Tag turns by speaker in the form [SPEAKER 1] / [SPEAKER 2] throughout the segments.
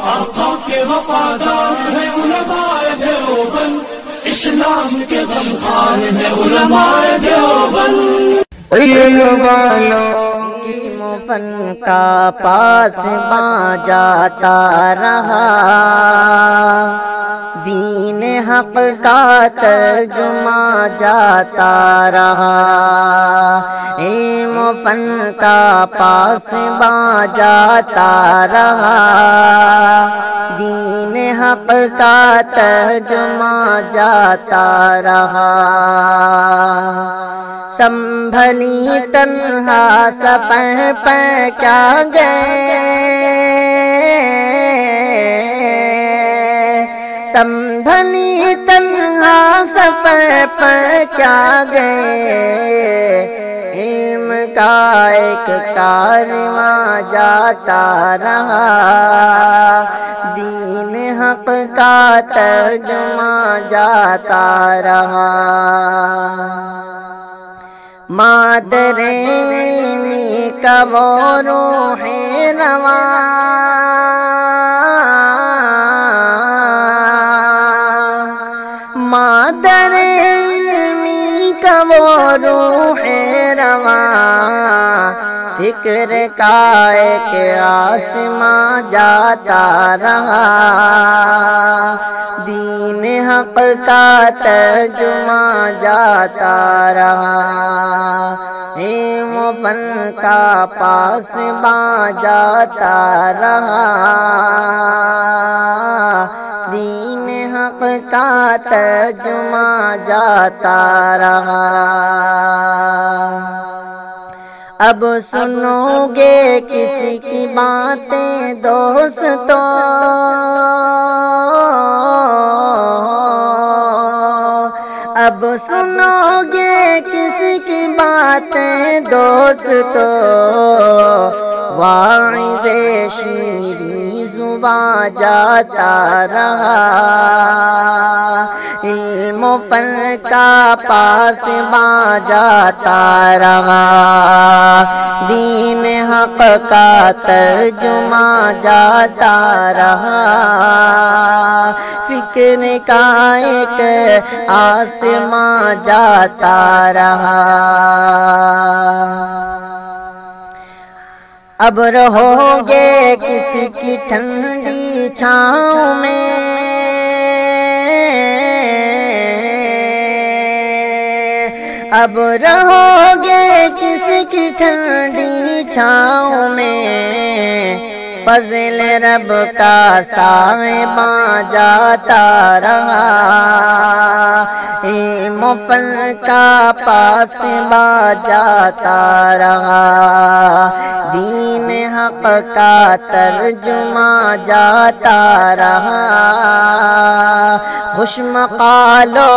[SPEAKER 1] آقا کے وفادار ہے علماء دیوبند، اسلام کے غمخوار ہے علماء دیوبند۔
[SPEAKER 2] علم والوں علم فن کا پاسباں جاتا رہا، دین حق کا ترجمہ جاتا رہا، علم فن کا پاسباں جاتا رہا، دین حق کا ترجمہ جاتا رہا، سنبھلی تنہا سفر پر کیا گئے، سنبھلی تنہا سفر پر کیا گئے، علم کا ایک کارواں جاتا رہا، دین حق کا ترجمہ جاتا رہا، مادر علمی کا وہ روح رواں، مادر علمی کا وہ روح رواں، فکر کا ایک آسماں جاتا رہا، دین حق کا ترجمہ جاتا رہا، علم فن کا پاسباں جاتا رہا، دین حق کا ترجمہ جاتا رہا۔ اب سنو گے کسی کی باتیں دوستو، اب سنو گے کسی کی باتیں دوستو، واعظ شیریں زباں جاتا رہا، علم و فن کا پاسباں جاتا رہا، دین حق کا ترجمہ جاتا رہا، فکر کا ایک آسماں جاتا رہا، اب رہو گے کسی کی ٹھنڈی چھاؤں میں، اب رہو گے کسی کی ٹھنڈی چھاؤں میں، فضل رب کا صاحباں جاتا رہا، علم و فن کا پاسباں جاتا رہا، دین حق کا ترجمہ جاتا رہا، خوش مقالو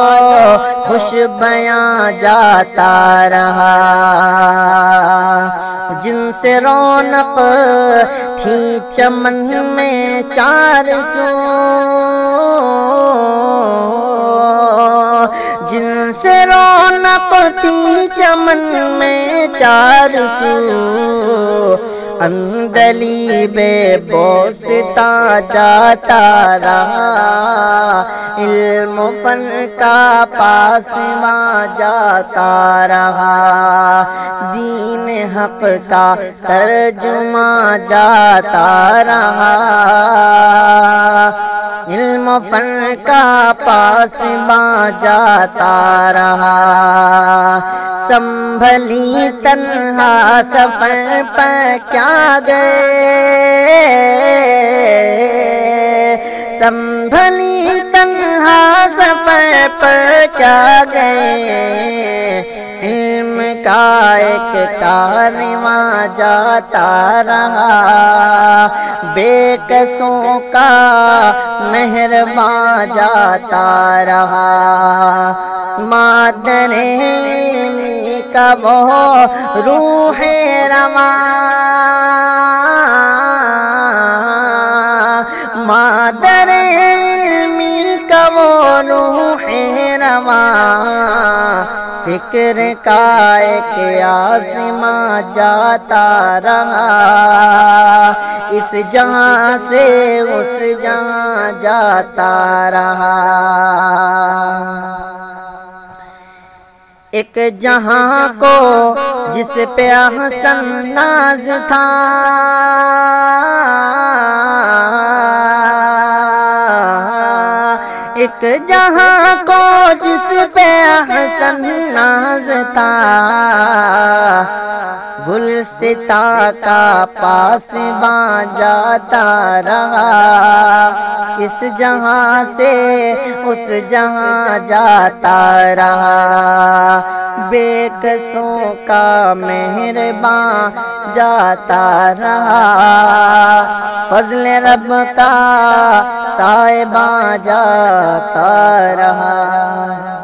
[SPEAKER 2] خوش بیاں جاتا رہا، جن سے رونق تھی چمن میں چار سو، جن سے رونق تھی چمن میں چار سو، اندلی بے بوستا جاتا رہا، علم و فن کا پاسباں جاتا رہا، دین حق کا ترجمہ جاتا رہا، علم و فن کا پاسباں جاتا رہا، سنبھلی تنہا سفر پر کیا گئے، سنبھلی تنہا سفر پر کیا گئے، علم کا ایک کارواں جاتا رہا، بے کسوں کا مہرباں جاتا رہا، مادر علمی کا وہ روح رواں، مادر علمی کا وہ روح رواں، فکر کا ایک آسماں جاتا رہا، اس جہاں سے اس جاتا رہا۔ ایک جہاں کو جس پہ احسن ناز تھا، ایک جہاں کو جس پہ احسن ناز تھا، گلستہ کا پاسباں جاتا رہا، اس جہاں سے اس جہاں جاتا رہا، بے کسوں کا مہرباں جاتا رہا، فضل رب کا صاحباں جاتا رہا۔